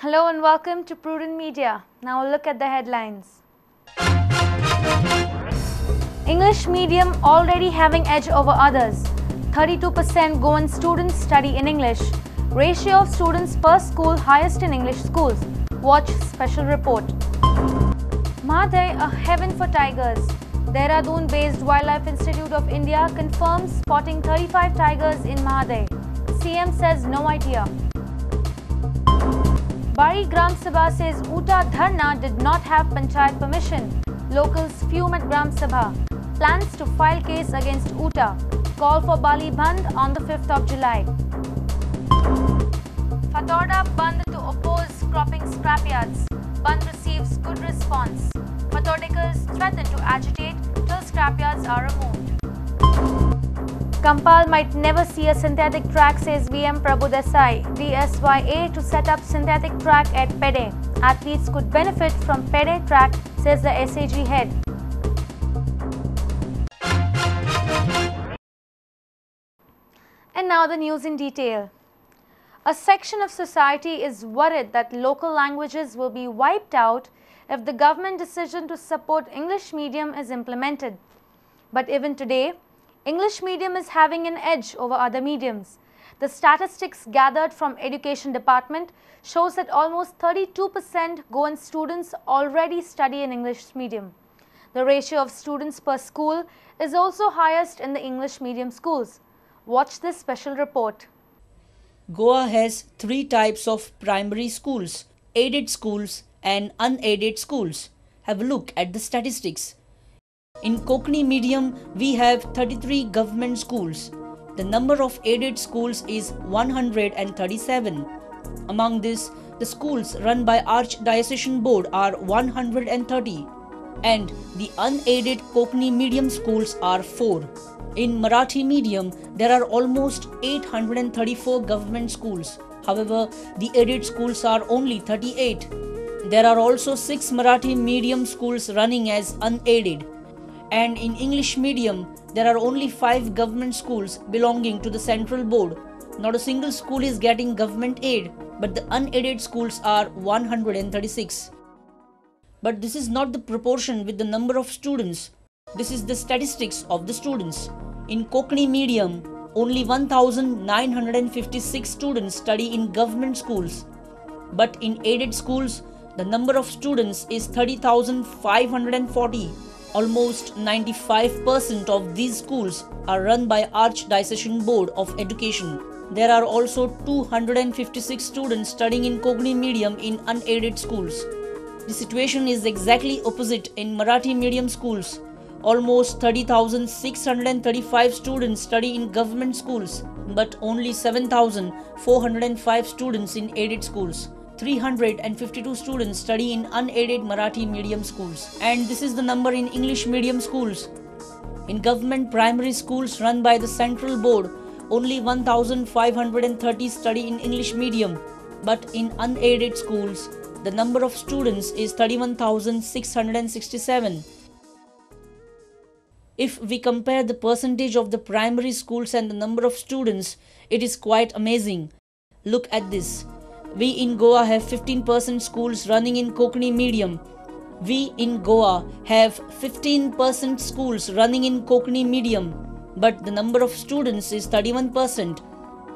Hello and welcome to Prudent Media. Now look at the headlines. English medium already having edge over others. 32% Goan students study in English. Ratio of students per school highest in English schools. Watch special report. Mahadai, a heaven for tigers. Dehradun-based Wildlife Institute of India confirms spotting 35 tigers in Mahadai. CM says no idea. Bari Gram Sabha says Uta Dharna did not have Panchayat permission. Locals fume at Gram Sabha. Plans to file case against Uta. Call for Bali Bandh on the 5th of July. Fatorda Bandh to oppose cropping scrapyards. Bandh receives good response. Fatordekars threaten to agitate till scrapyards are removed. Kampal might never see a synthetic track, says VM Prabhu Desai. DSYA to set up synthetic track at Pede. Athletes could benefit from Pede track, says the SAG head. And now the news in detail. A section of society is worried that local languages will be wiped out if the government decision to support English medium is implemented. But even today, English medium is having an edge over other mediums. The statistics gathered from Education Department shows that almost 32% Goan students already study in English medium. The ratio of students per school is also highest in the English medium schools. Watch this special report. Goa has three types of primary schools: aided schools and unaided schools. Have a look at the statistics. In Konkani medium, we have 33 government schools. The number of aided schools is 137. Among this, the schools run by Archdiocesan Board are 130, and the unaided Konkani medium schools are 4. In Marathi medium, there are almost 834 government schools. However, the aided schools are only 38. There are also 6 Marathi medium schools running as unaided. And in English medium, there are only 5 government schools belonging to the central board. Not a single school is getting government aid, but the unaided schools are 136. But this is not the proportion with the number of students. This is the statistics of the students. In Konkani medium, only 1,956 students study in government schools. But in aided schools, the number of students is 30,540. Almost 95% of these schools are run by Archdiocesan Board of Education. There are also 256 students studying in Konkani medium in unaided schools. The situation is exactly opposite in Marathi medium schools. Almost 30,635 students study in government schools, but only 7,405 students in aided schools. 352 students study in unaided Marathi medium schools. And this is the number in English medium schools. In government primary schools run by the central board, only 1,530 study in English medium. But in unaided schools, the number of students is 31,667. If we compare the percentage of the primary schools and the number of students, it is quite amazing. Look at this. We in Goa have 15% schools running in Konkani medium. We in Goa have 15% schools running in Konkani medium, but the number of students is 31%.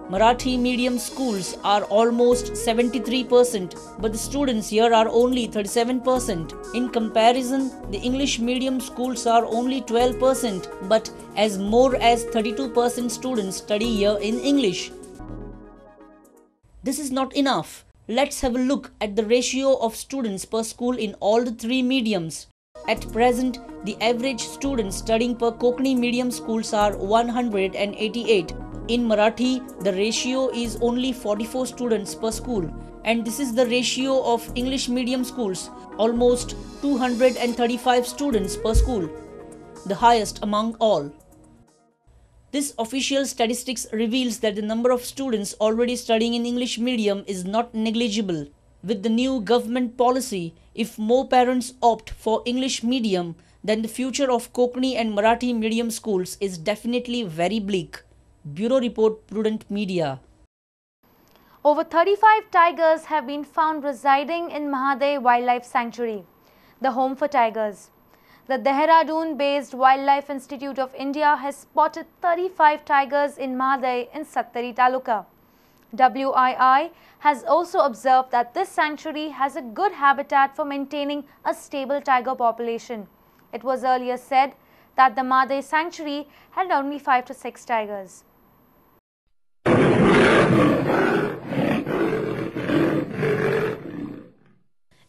Marathi medium schools are almost 73%, but the students here are only 37%. In comparison, the English medium schools are only 12%, but as more as 32% students study here in English. This is not enough. Let's have a look at the ratio of students per school in all the three mediums. At present, the average students studying per Konkani medium schools are 188. In Marathi, the ratio is only 44 students per school. And this is the ratio of English medium schools, almost 235 students per school, the highest among all. This official statistics reveals that the number of students already studying in English medium is not negligible. With the new government policy, if more parents opt for English medium, then the future of Konkani and Marathi medium schools is definitely very bleak. Bureau Report, Prudent Media. Over 35 tigers have been found residing in Mahadev Wildlife Sanctuary, the home for tigers. The Dehradun-based Wildlife Institute of India has spotted 35 tigers in Mahadev in Sattari Taluka. WII has also observed that this sanctuary has a good habitat for maintaining a stable tiger population. It was earlier said that the Mahadev sanctuary had only 5 to 6 tigers.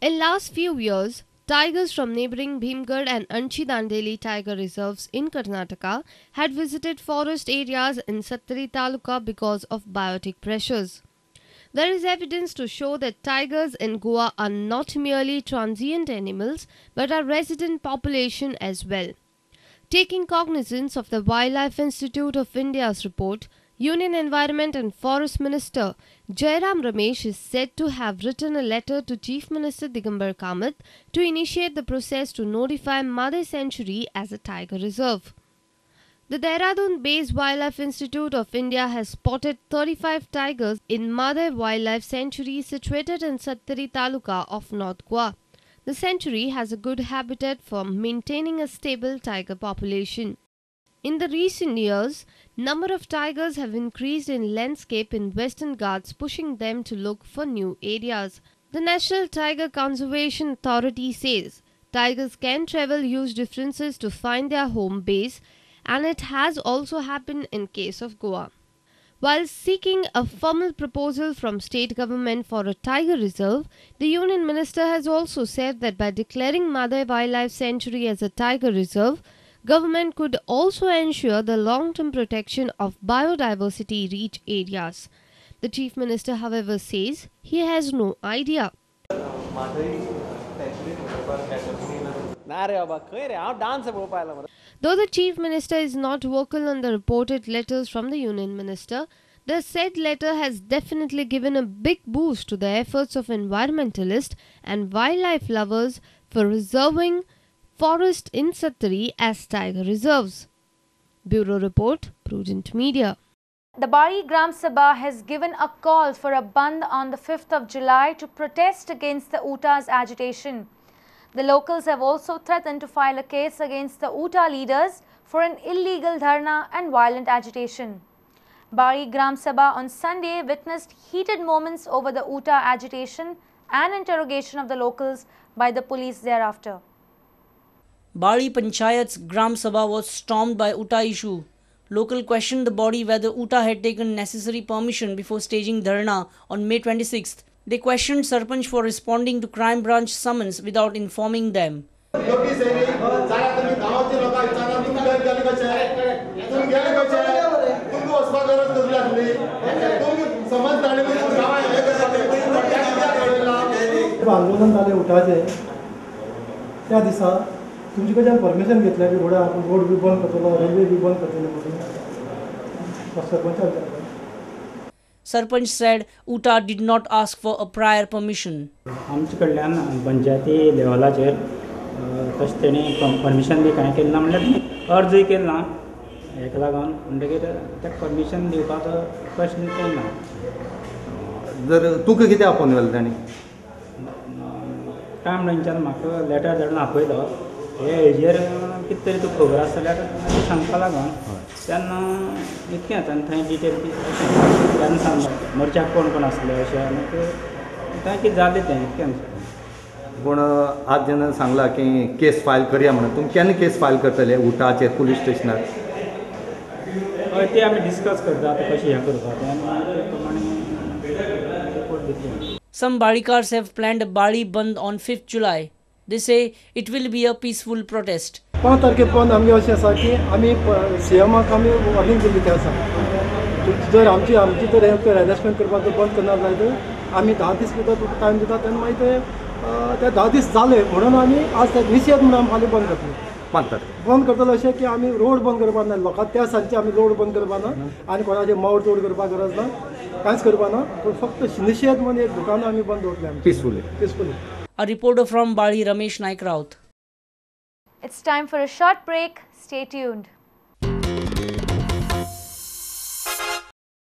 In last few years, tigers from neighbouring Bhimgarh and Anchi Dandeli tiger reserves in Karnataka had visited forest areas in Sattari Taluka because of biotic pressures. There is evidence to show that tigers in Goa are not merely transient animals but are resident population as well. Taking cognizance of the Wildlife Institute of India's report, Union Environment and Forest Minister Jairam Ramesh is said to have written a letter to Chief Minister Digambar Kamath to initiate the process to notify Mahadev Sanctuary as a tiger reserve. The Dehradun-based Wildlife Institute of India has spotted 35 tigers in Mahadev Wildlife Sanctuary situated in Sattari Taluka of North Goa. The sanctuary has a good habitat for maintaining a stable tiger population. In the recent years, number of tigers have increased in landscape in Western Ghats, pushing them to look for new areas. The National Tiger Conservation Authority says tigers can travel huge distances to find their home base, and it has also happened in case of Goa. While seeking a formal proposal from state government for a tiger reserve, the Union Minister has also said that by declaring Mahadev Wildlife Sanctuary as a tiger reserve, government could also ensure the long-term protection of biodiversity-rich areas. The Chief Minister, however, says he has no idea. Though the Chief Minister is not vocal on the reported letters from the Union Minister, the said letter has definitely given a big boost to the efforts of environmentalists and wildlife lovers for reserving forest in Sattari as tiger reserves. Bureau Report, Prudent Media. The Bari Gram Sabha has given a call for a bandh on the 5th of July to protest against the UTA's agitation. The locals have also threatened to file a case against the UTA leaders for an illegal dharna and violent agitation. Bari Gram Sabha on Sunday witnessed heated moments over the UTA agitation and interrogation of the locals by the police thereafter. Bari Panchayat's Gram Sabha was stormed by UTA issue. Local questioned the body whether UTA had taken necessary permission before staging dharna on May 26th. They questioned Sarpanch for responding to crime branch summons without informing them. तुमची कडच्यान permission घेतल्या की road B बंद करतलो railway B बंद करतले म्हणून sarpanch Sarpanch said UTA did not ask for a prior permission. आमचे कडल्यान पंचायती लेवलाचेर तशें तेणी परमिशन बी कांय केलें ना म्हणल्यार अर्जय केलो ना हेका लागून म्हणटकीर तेका परमिशन दिवपाचो प्रश्न केलो ना. जर तुका कितें आपोवन गेलो ताणी कांय म्हणच्यान म्हाका लेटर धाडून आपयलो हेजेर कितें तरी तूं खबर आसा जाल्यार सांगपा लागून तेन्ना इतकेंच आनी थंय डिटेल तेन्ना सांगलो मोर्चाक कोण कोण आसले अशें आनी थंय कितें जालें तें इतकेंच. पूण आज जेन्ना सांगला की केस फायल करया म्हणून तुमी केन्ना केस फायल करतले उटाचेर पुलीस स्टेशनार? हय ते आमी डिस्कस करता आतां कशें हें करपाक ते प्रमाणे रिपोर्ट दितले. Some Barikars have planned a Bari Bandh on 5th July. They say it will be a peaceful protest. 5 तारखेपर्यंत आमगे अशें आसा की आमी सीएमाक आमी वॉर्निंग दिल्ली तें आसा जर आमची जर हॅरेसमेंट करपाक बंद करना जाल्यार आमी 10 दीस भितर तुका टायम दिता तेन्ना मागीर ते 10 दीस जाले म्हणून आमी आज ते निशेध म्हणून आमी फाल्यां बंद करतले. 5 तारखेर बंद करतले अशें की आमी रोड बंद करपाक ना लोकांक त्या सारचे आमी रोड बंद करपाक ना आनी कोणाचे मावड तोड करपाक गरज ना कांयच करपाक ना पूण फक्त निशेध म्हणून एक दुकानां आमी बंद दवरतले peacefully. A reporter from Bari, Ramesh Naik Raut. It's time for a short break. Stay tuned.